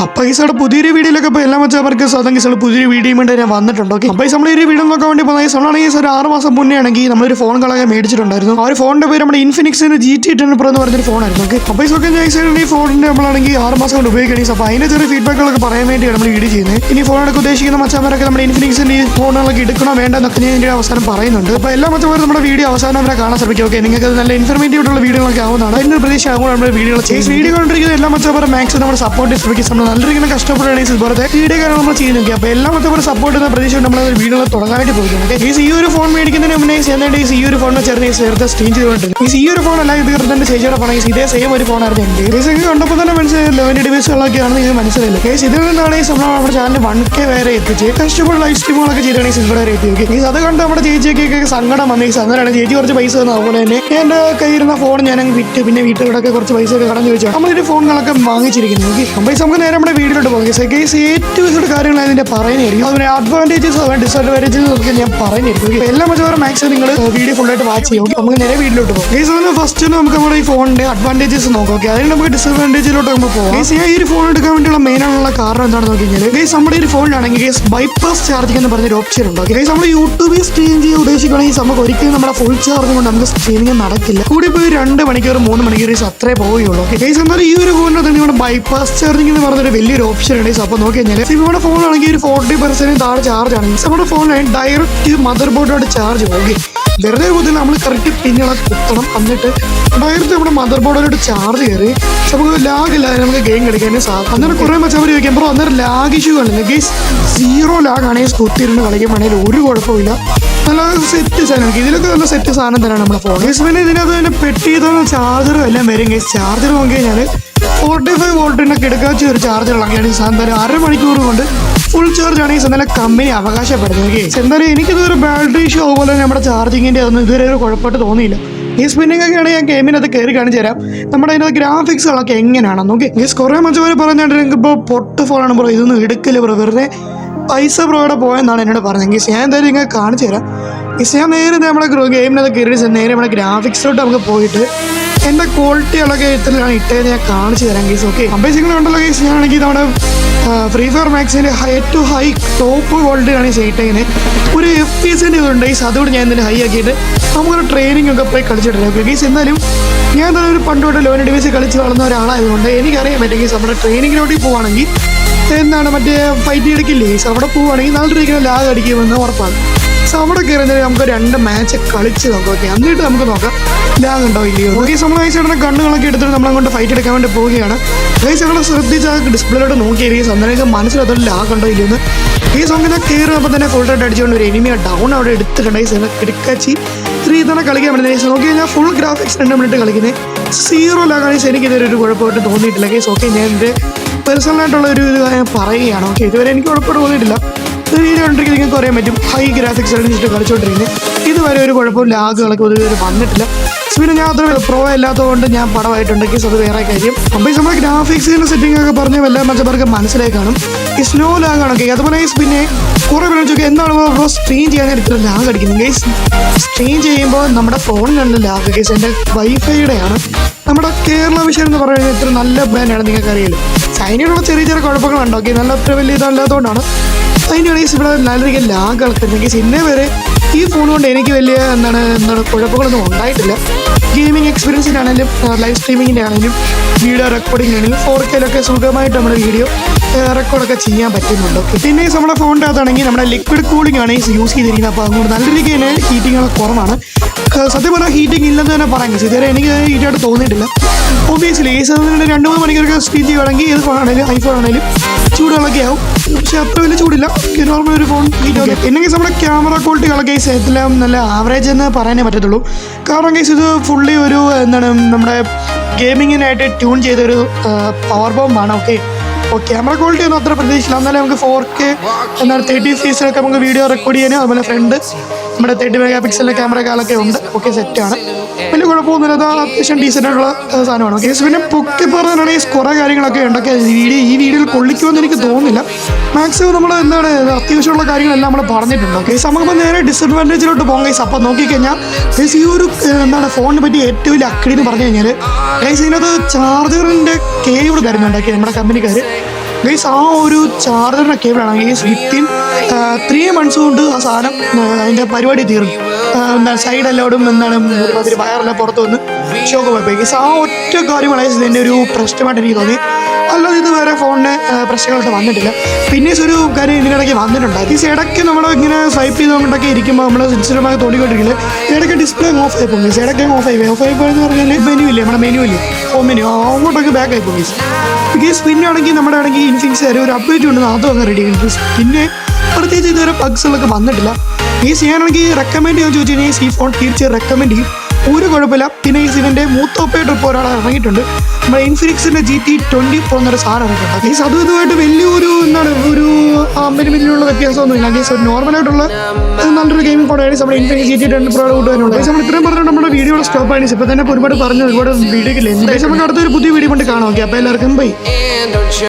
അപ്പോൾ ഈ സാറ് പുതിയൊരു വീഡിയോയിലൊക്കെ ഇപ്പോൾ എല്ലാ മച്ചവർക്ക് സ്വന്തം കേസുകൾ പുതിയൊരു വീഡിയോ വേണ്ടി ഞാൻ വന്നിട്ടുണ്ട്. ഓക്കെ, അപ്പോൾ നമ്മൾ ഒരു വീഡിയോ നോക്കാൻ വേണ്ടി പോകുന്നത് നമ്മളാണെങ്കിൽ ഒരു 6 മാസം മുന്നേ ആണെങ്കിൽ നമ്മളൊരു ഫോൺ കളയാൻ മേടിച്ചിട്ടുണ്ടായിരുന്നു. ആ ഒരു ഫോണിന്റെ പേര് നമ്മുടെ ഇൻഫിനിക്സിന് GT10 Pro എന്ന് പറഞ്ഞൊരു ഫോണായിരുന്നു. ഓക്കെ, അപ്പോൾ ഈ ഫോണിന്റെ നമ്മളാണെങ്കിൽ 6 മാസം കൊണ്ട് ഉപയോഗിക്കുകയാണെങ്കിൽ അപ്പോൾ അതിന്റെ ചെറിയ ഫീഡ്ബാക്കുകളൊക്കെ പറയാൻ വേണ്ടിയാണ് നമ്മൾ വീഡിയോ ചെയ്യുന്നത്. ഇനി ഫോണൊക്കെ ഉദ്ദേശിക്കുന്ന മച്ചന്മാരൊക്കെ നമ്മുടെ ഇൻഫിനിക്സിന്റെ ഈ ഫോണുകളൊക്കെ എടുക്കണോ വേണ്ടെന്നൊക്കെ ഞാൻ ഇതിന്റെ അവസാനം പറയുന്നുണ്ട്. അപ്പോൾ എല്ലാ മച്ചന്മാരും നമ്മുടെ വീഡിയോ അവസാനം വരെ കാണാൻ ശ്രമിക്കും. ഓക്കെ, നിങ്ങൾക്ക് നല്ല ഇൻഫർമേറ്റീവ് ആയിട്ടുള്ള വീഡിയോകളൊക്കെ ആവുന്നതാണ്. അതിന്റെ പ്രതീക്ഷ ആകുമ്പോൾ നമ്മുടെ വീഡിയോ വീഡിയോ കണ്ടിരിക്കുന്ന എല്ലാ മച്ചന്മാരും മാക്സിമം നമ്മുടെ സപ്പോർട്ട് ശ്രമിക്കും. നമ്മൾ നല്ലൊരു കഷ്ടപ്പെടുകയാണെങ്കിൽ ഇതുപോലത്തെ വീഡിയോ കാര്യങ്ങൾ നമ്മൾ ചെയ്യുന്നത്. അപ്പോൾ എല്ലാ മൊത്തം സപ്പോർട്ട് ചെയ്യുന്ന പ്രതീക്ഷ നമ്മൾ വീഡിയോ തുടങ്ങാനായിട്ട് പോയിട്ടുണ്ട്. ഈ ഒരു ഫോൺ മേടിക്കുന്നതിന് മുന്നേ ഈ ഒരു ഫോണിനെ ചേർത്ത് സ്ട്രീം ചെയ്തുകൊണ്ടിരുന്നത്. ഈ ഒരു ഫോൺ അല്ല, ഇത് തന്നെ ചേച്ചിയുടെ ഫോൺ. ഇതേ സെയിം ഒരു ഫോണായിരുന്നു എൻ്റെ. കേസ് കണ്ടപ്പോൾ തന്നെ മനസ്സിലായില്ല എൻ്റെ ഡിവൈസുകളൊക്കെയാണ് നിങ്ങൾക്ക് മനസ്സിലായില്ല. കേസ് ഇതിൽ നിന്നാണ് നമ്മുടെ ചാനൽ 1K വരെ എത്തിച്ച് കഷ്ടപ്പെട്ട ലൈവ് സ്ട്രീമുകളൊക്കെ ചെയ്തിട്ടാണ് ഇവിടെ വരെ എത്തി. ഓക്കെ, അത് കണ്ട് നമ്മുടെ ചേച്ചിയൊക്കെ സങ്കടം വന്നു. അന്നേരമാണ് ചേച്ചി കുറച്ച് പൈസ തന്നു. അതുപോലെ തന്നെ എൻ്റെ കയ്യിരുന്ന ഫോൺ ഞാൻ വിറ്റ് പിന്നെ വീട്ടിലൂടെ കുറച്ച് പൈസ ഒക്കെ കടന്നു ചോദിച്ചാൽ നമ്മളൊരു ഫോണുകളൊക്കെ വാങ്ങിച്ചിരിക്കുന്നത്. ഓക്കെ, അപ്പോൾ നമുക്ക് നേരെ നമ്മുടെ വീട്ടിലോട്ട് പോകും. ഏറ്റവും കാര്യങ്ങൾ അതിന്റെ പറയുന്നതായിരിക്കും. അതുപോലെ അഡ്വാൻറ്റേജസ് ഡിസ്അഡ്വാൻറ്റേജസ് ഒക്കെ ഞാൻ പറയുന്നതായിരിക്കും. എല്ലാ മറ്റവരും മാക്സിമം നിങ്ങൾ വീഡിയോ ഫുള്ളായിട്ട് വാച്ച് ചെയ്യും. നമുക്ക് നേരെ വീട്ടിലോട്ട് പോകും. ഫസ്റ്റ് നമുക്ക് നമ്മുടെ ഈ ഫോണിന്റെ അഡ്വാൻറ്റേജസ് നോക്കാം. ഓക്കെ, അതിന് നമുക്ക് ഡിസ്അഡ്വാൻറ്റേജിലോട്ട് നമുക്ക് പോകാം. ഈ ഒരു ഫോൺ എടുക്കാൻ വേണ്ടിയുള്ള മെയിൻ ആയിട്ടുള്ള കാരണം എന്താണെന്ന് നോക്കി കഴിഞ്ഞാൽ നമ്മുടെ ഒരു ഫോണിലാണെങ്കിൽ ബൈപ്പാസ് ചാർജിംഗ് എന്ന് പറഞ്ഞൊരു ഓപ്ഷൻ ഉണ്ട്. ഓക്കെ, നമ്മൾ യൂട്യൂബിൽ സ്ട്രീം ചെയ്യാൻ ഉദ്ദേശിക്കുകയാണെങ്കിൽ നമുക്ക് ഒരിക്കലും നമ്മുടെ ഫുൾ ചാർജ് കൊണ്ട് നമുക്ക് സ്ട്രീമിംഗ് നടക്കില്ല. കൂടി പോയി 2 മണിക്കൂർ 3 മണിക്കൂർ അത്രേ പോവുകയുള്ളൂ. ഓക്കെ, എന്നാലും ഈ ഒരു ഫോണിനകത്ത് നമ്മുടെ ബൈപ്പാസ് ചാർജിംഗ് എന്ന് പറഞ്ഞൊരു വലിയൊരു ഓപ്ഷൻ ഉണ്ട്. അപ്പോൾ നോക്കി കഴിഞ്ഞാൽ നമ്മുടെ ഫോണാണെങ്കിൽ ഒരു 40% താഴെ ചാർജ് ആണെങ്കിൽ നമ്മുടെ ഫോണിൽ ഡയറക്റ്റ് മദർ ബോർഡോട് ചാർജ് പോകും. വെറുതെ മുതൽ നമ്മൾ കറക്റ്റ് പിന്നുകളെ കുത്തണം. എന്നിട്ട് ഡയറക്റ്റ് നമ്മുടെ മദർ ബോർഡിലോട്ട് ചാർജ് കയറി നമുക്ക് ലാഗ് ഇല്ലാതെ നമുക്ക് ഗെയിം കളിക്കാനും സാധിക്കും. അന്നേരം കുറേ മച്ചവർ ചോദിക്കാം ബ്രോ അന്നേരം ലാഗ് ഇഷ്യൂ കാണില്ല. ഗെയ്സ് 0 ലാഗ് ആണെങ്കിൽ കുത്തിരുന്ന് കളിക്കുവാണെങ്കിൽ ഒരു കുഴപ്പമില്ല. നല്ല സെറ്റ് സാധനം. ഇതിലൊക്കെ നല്ല സെറ്റ് സാധനം തന്നെയാണ് നമ്മുടെ ഫോൺ. ഗെയ്സ് പിന്നെ ഇതിനകത്ത് തന്നെ പെട്ടി ചെയ്ത ചാർജറും എല്ലാം വരും. ഗെയ്സ് ചാർജർ നോക്കി കഴിഞ്ഞാൽ 45 വോൾട്ടിൻ്റെ കിടക്കാച്ച ഒരു ചാർജറുള്ളതാണ് ഈ സാധനം. 1/2 മണിക്കൂർ കൊണ്ട് ഫുൾ ചാർജ് ആണെങ്കിൽ എന്നാലും കമ്പനി അവകാശപ്പെടുന്നത്. എന്തായാലും എനിക്കിതൊരു ബാറ്ററി ഇഷ്യൂ അതുപോലെ നമ്മുടെ ചാർജിങ്ങിൻ്റെ ഒന്നും ഇതുവരെ ഒരു കുഴപ്പമായിട്ട് തോന്നിയില്ല. ഈ സ്പിന്നിങ് ഒക്കെ ആണെങ്കിൽ ഞാൻ ഗെയിമിനകത്ത് കയറി കാണിച്ചു തരാം. നമ്മുടെ അതിനകത്ത് ഗ്രാഫിക്സുകളൊക്കെ എങ്ങനെയാണെന്ന് നോക്കി. ഈ കുറേ മനുഷ്യർ പറഞ്ഞിട്ട് എനിക്ക് ഇപ്പോൾ പൊട്ട് ഫോണാണ് ബ്രോ, ഇതൊന്നും എടുക്കില്ല ബ്രോ, വെറുതെ പൈസ ബ്രോയുടെ പോയെന്നാണ് എന്നോട് പറഞ്ഞത്. ഞാൻ എന്തായാലും നിങ്ങൾക്ക് കാണിച്ചു തരാം. ഞാൻ നേരെ നമ്മുടെ ഗെയിമിനകത്ത് കയറി നേരെ നമ്മുടെ ഗ്രാഫിക്സിലോട്ട് നമുക്ക് പോയിട്ട് എൻ്റെ ക്വാളിറ്റികളൊക്കെ എത്രയാണ് ഇട്ടത് ഞാൻ കാണിച്ചു തരാം കേസ്. ഓക്കെ, ബേസിക്കലി ഉണ്ടല്ലോ കേസ്, ഞാനാണെങ്കിൽ നമ്മുടെ ഫ്രീ ഫയർ മാക്സിൻ്റെ ഏറ്റവും ഹൈ ടോപ്പ് ക്വാളിറ്റിയാണ് ഈ ഇട്ടേക്കുന്നത്. ഒരു FPS ഇതുണ്ട് കേസ്, അതുകൊണ്ട് ഞാൻ എന്തായാലും ഹൈ ആക്കിയിട്ട് നമുക്കൊരു ട്രെയിനിങ് ഒക്കെ പോയി കളിച്ചിട്ടില്ല. ഓക്കെ കേസ്, എന്നാലും ഞാൻ തന്നെ ഒരു പണ്ടോട്ട് ലോൺ ഡിവൈസ് കളിച്ച് വളർന്ന ഒരാളായതുകൊണ്ട് എനിക്കറിയാൻ പറ്റും കേസ്. നമ്മുടെ ട്രെയിനിങ്ങിലോട്ട് പോവുകയാണെങ്കിൽ എന്താണ് മറ്റേ ഫൈറ്റ് എടുക്കില്ലേ കേസ്, അവിടെ പോവുകയാണെങ്കിൽ നല്ല രീതിയിൽ ലാഗ് അടിക്കുമെന്ന് ഉറപ്പാണ്. അവിടെ കയറുന്നത് നമുക്ക് 2 മാച്ച് കളിച്ച് നോക്കാം. ഓക്കെ, എന്നിട്ട് നമുക്ക് നോക്കാം ലാഗ് ഉണ്ടോ ഇല്ലയോ. ഓക്കെ, നമ്മൾ ഐസായിട്ട് കണ്ണുകളൊക്കെ എടുത്തിട്ട് നമ്മളങ്ങോട്ട് ഫൈറ്റ് എടുക്കാൻ വേണ്ടി പോവുകയാണ്. ഗൈസ് ഞങ്ങൾ ശ്രദ്ധിച്ച് ഡിസ്പ്ലേയിലോട്ട് നോക്കിയായിരിക്കും അന്നേരം മനസ്സിലാത്തോട്ട് ലാഗ് ഉണ്ടോ ഇല്ലയോ എന്ന്. ഈ സമയത്ത് കയറുമ്പോൾ തന്നെ ഫുൾ റൈറ്റ് അടിച്ചുകൊണ്ട് ഒരു എനിമിയെ ഡൗൺ അവിടെ എടുത്തിട്ടുണ്ട്. ഈ കിടക്കാച്ചി 3 തവണ കളിക്കാൻ പറ്റുന്നത്. നോക്കി കഴിഞ്ഞാൽ ഫുൾ ഗ്രാഫിക്സ് 2 മിനിറ്റ് കളിക്കുന്നത് 0 ലാഗാണെങ്കിൽ എനിക്ക് ഇതുവരെ ഒരു കുഴപ്പമായിട്ട് തോന്നിയിട്ടില്ല. ഗൈസ് ഓക്കെ, ഞാൻ എൻ്റെ പേഴ്സണലായിട്ടുള്ള ഒരു പറയുകയാണ്. ഓക്കെ, ഇതുവരെ എനിക്ക് കുഴപ്പമായിട്ട് തോന്നിയിട്ടില്ല. വീഡിയോ കണ്ടിരിക്കുന്നത് നിങ്ങൾക്ക് അറിയാൻ പറ്റും. ഹൈ ഗ്രാഫിക്സ് അടിച്ചിട്ട് കളിച്ചുകൊണ്ടിരിക്കുന്നത് ഇതുവരെ ഒരു കുഴപ്പവും ലാഗുകളൊക്കെ ഇതുവരെ വന്നിട്ടില്ല. പിന്നെ ഞാൻ അത്ര പ്രോ അല്ലാത്തതുകൊണ്ട് ഞാൻ പടമായിട്ടുണ്ടെങ്കിൽ അത് വേറെ കാര്യം. അപ്പോൾ നമ്മുടെ ഗ്രാഫിക്സിൻ്റെ സെറ്റിംഗ് ഒക്കെ പറഞ്ഞ എല്ലാ മച്ചവർക്ക് മനസ്സിലായി കാണും. ഈ സ്ലോ ലാഗാണൊക്കെ. അതുപോലെ പിന്നെ കുറേ പേര് ചോദിക്കുക എന്താണ് ബ്രോ സ്ട്രീം ചെയ്യാൻ ഇത്ര ലാഗ് അടിക്കുന്നത്. ഗൈസ് സ്ട്രീം ചെയ്യുമ്പോൾ നമ്മുടെ ഫോണിലുള്ള ലാഗ് ഗൈസ് എൻ്റെ വൈഫൈയുടെയാണ്. നമ്മുടെ കേരള വിഷൻ എന്ന് പറയുന്നത് ഇത്ര നല്ല ബ്രാൻഡാണ്, നിങ്ങൾക്ക് അറിയില്ല. ചൈനയിലുള്ള ചെറിയ ചെറിയ കുഴപ്പങ്ങളുണ്ടോ. ഓക്കെ, നല്ല അത്ര വലിയ ഇതല്ലാത്തതുകൊണ്ടാണ് അതിൻ്റെ ഗൈസ് ഇവിടെ നല്ല രീതിയിൽ ലാഗ് കളിക്കുന്നത്. ഗൈസ് ഇന്നേ വരെ ഈ ഫോൺ കൊണ്ട് എനിക്ക് വലിയ എന്താണ് കുഴപ്പങ്ങളൊന്നും ഉണ്ടായിട്ടില്ല. ഗെയിമിംഗ് എക്സ്പീരിയൻസിനാണെങ്കിലും ലൈവ് സ്ട്രീമിങ്ങിൻ്റെ ആണെങ്കിലും വീഡിയോ റെക്കോർഡിംഗ് ആണെങ്കിലും 4Kയിലൊക്കെ സുഖമായിട്ട് നമ്മുടെ വീഡിയോ റെക്കോർഡൊക്കെ ചെയ്യാൻ പറ്റുന്നുണ്ട്. പിന്നെ നമ്മുടെ ഫോണിൻ്റെ അകത്താണെങ്കിൽ നമ്മുടെ ലിക്വിഡ് കൂളിംഗ് ആണ് യൂസ് ചെയ്തിരിക്കുന്നത്. അപ്പോൾ അതുകൊണ്ട് നല്ല രീതിക്ക് തന്നെ ഹീറ്റിങ്ങുകൾ കുറവാണ്. സത്യം പറഞ്ഞാൽ ഹീറ്റിംഗ് ഇല്ലെന്ന് തന്നെ പറയാം. ഇതുവരെ എനിക്ക് ഹീറ്റായിട്ട് തോന്നിയിട്ടില്ല. ഒബിയസ്ലി ഈ സമയത്ത് 2-3 മണിക്കൂറൊക്കെ സ്പീഡ് ചെയ്യുകയാണെങ്കിൽ ഏത് ഫോണാണെങ്കിലും ഐഫോൺ ആണെങ്കിലും ചൂടുകളൊക്കെ ആവും. പക്ഷെ അത്ര വലിയ ചൂടില്ല, നോർമൽ ഒരു ഫോൺ ഹീറ്റ് ആവും. എന്നെങ്കിൽ നമ്മുടെ ക്യാമറ ക്വാളിറ്റികളൊക്കെ എല്ലാം നല്ല ആവറേജ് എന്ന് പറയാനേ പറ്റത്തുള്ളൂ. കാരണം കേസ് ഇത് ഫുള്ളി ഒരു എന്താണ് നമ്മുടെ ഗെയിമിങ്ങിനായിട്ട് ട്യൂൺ ചെയ്തൊരു പവർ ബോംബാണ്. ഓക്കെ, ക്യാമറ ക്വാളിറ്റി ഒന്നും അത്ര പ്രതീക്ഷിച്ചില്ല. എന്നാലും നമുക്ക് 4K എന്നാൽ 30 ഫീസിലൊക്കെ നമുക്ക് വീഡിയോ റെക്കോർഡ് ചെയ്യാനും അതുപോലെ ഫ്രണ്ട് നമ്മുടെ 30 മെഗാ പിക്സലിൻ്റെ ക്യാമറകളൊക്കെ ഉണ്ട്. ഓക്കെ, സെറ്റാണ്, വലിയ കുഴപ്പമൊന്നുമില്ല. അത് അത്യാവശ്യം ഡീസൻ്റ് ആയിട്ടുള്ള സാധനമാണ്. ഓക്കെ, പിന്നെ പൊക്കി പറഞ്ഞാണെങ്കിൽ കുറേ കാര്യങ്ങളൊക്കെ ഉണ്ടൊക്കെ ഈ വീഡിയോയിൽ കൊള്ളിക്കുമെന്ന് എനിക്ക് തോന്നുന്നില്ല. മാക്സിമം നമ്മൾ എന്താണ് അത്യാവശ്യമുള്ള കാര്യങ്ങളെല്ലാം നമ്മൾ പറഞ്ഞിട്ടുണ്ട്. ഓക്കെ, നമുക്ക് നേരെ ഡിസഡ്വാൻറ്റേജിലോട്ട് പോകാം. ഗൈസ് അപ്പോൾ നോക്കിക്കഴിഞ്ഞാൽ ഗൈസ് ഈ ഒരു എന്താണ് ഫോണിനെ പറ്റി ഏറ്റവും വലിയ അക്കടി എന്ന് പറഞ്ഞു കഴിഞ്ഞാൽ ഗൈസ് ഇതിനകത്ത് ചാർജറിൻ്റെ കേബിൾ തരുന്നുണ്ടാക്കി നമ്മുടെ കമ്പനിക്കാർ. ഗൈസ് ആ ഒരു ചാർജറിൻ്റെ കേബിളാണ് ഗൈസ് വിത്തിൻ 3 months കൊണ്ട് ആ സാധനം അതിൻ്റെ പരിപാടി തീർന്നു. എന്താണ് സൈഡെല്ലോടും എന്താണ് ഒരുമാതിരി വയറെല്ലാം പുറത്ത് വന്ന് ഷോക്ക് പോയപ്പോൾ ഗൈസ് ആ ഒറ്റ കാര്യമാണ് ഇതിൻ്റെ ഒരു പ്രശ്നമായിട്ട് എനിക്ക് തോന്നി. അല്ലാതെ ഇതുവരെ ഫോണിന് പ്രശ്നങ്ങളായിട്ട് വന്നിട്ടില്ല. പിന്നെ ഒരു കാര്യം ഇതിനിടയ്ക്ക് വന്നിട്ടുണ്ടായിരുന്നു. ഈ ഇടയ്ക്ക് നമ്മൾ ഇങ്ങനെ സ്വൈപ്പ് ചെയ്തുകൊണ്ടൊക്കെ ഇരിക്കുമ്പോൾ നമ്മൾ സ്ഥിരമായി തോന്നിക്കൊണ്ടിരിക്കില്ല ഇടയ്ക്ക് ഡിസ്പ്ലേ ഓഫ് ആയി പോകും. ഇടയ്ക്ക് ഓഫ് ആയി എന്ന് പറഞ്ഞാൽ മെനു ഇല്ലേ നമ്മുടെ മെനു ഇല്ലേ ഹോം മെനു അങ്ങോട്ടൊക്കെ ബാക്ക് ആയി പോകും. ബിക്കോസ് പിന്നെ ആണെങ്കിൽ നമ്മുടെ ആണെങ്കിൽ ഇൻഫിനിക്സ് ഒരു അപ്ഡേറ്റ് ഉണ്ടെന്ന് അതും അങ്ങ് റെഡി ആയിട്ട് പിന്നെ പ്രത്യേകിച്ച് ഇതുവരെ ബഗ്സുകളൊക്കെ വന്നിട്ടില്ല. ഞാനാണെങ്കിൽ റെക്കമെൻഡ് ചെയ്യാൻ ചോദിച്ചു കഴിഞ്ഞാൽ ഈ ഫോൺ തീർച്ചയായും റെക്കമെൻഡ് ചെയ്യും. ഒരു കുഴപ്പമില്ല. പിന്നെ ഇതിൻ്റെ മൂത്ത ഓപ്പറേറ്റർ ഇപ്പോൾ ഒരാൾ ഇറങ്ങിയിട്ടുണ്ട്. നമ്മുടെ ഇൻഫിനിക്സിൻ്റെ GT20 Pro എന്നൊരു സാധനം ഇറങ്ങിയിട്ടുണ്ട്. ഗൈസ് അതും ഇതുമായിട്ട് വലിയൊരു എന്താണ് ഒരു 50 മില്യനുള്ള വ്യത്യാസമൊന്നുമില്ല. ഗൈസ് ഒരു നോർമലായിട്ടുള്ള നല്ലൊരു ഗെയിമിംഗ് ഫോണാണ് നമ്മുടെ ഇൻഫിനിക്സ് GT20 Pro കൂട്ടുവാനുള്ള. ഗൈസ് നമ്മൾ ഇത്രയും പറഞ്ഞാൽ നമ്മുടെ വീഡിയോയുടെ സ്റ്റോപ്പ് ആയിട്ട് ഇപ്പോൾ തന്നെ ഒരുപാട് പറഞ്ഞു ഒരുപാട് വീഡിയോ ഇല്ലേ. ഗൈസ് നമുക്ക് അടുത്തൊരു പുതിയ വീഡിയോ കൊണ്ട് കാണാം. ഓക്കെ അപ്പോൾ എല്ലാവർക്കും ബൈ.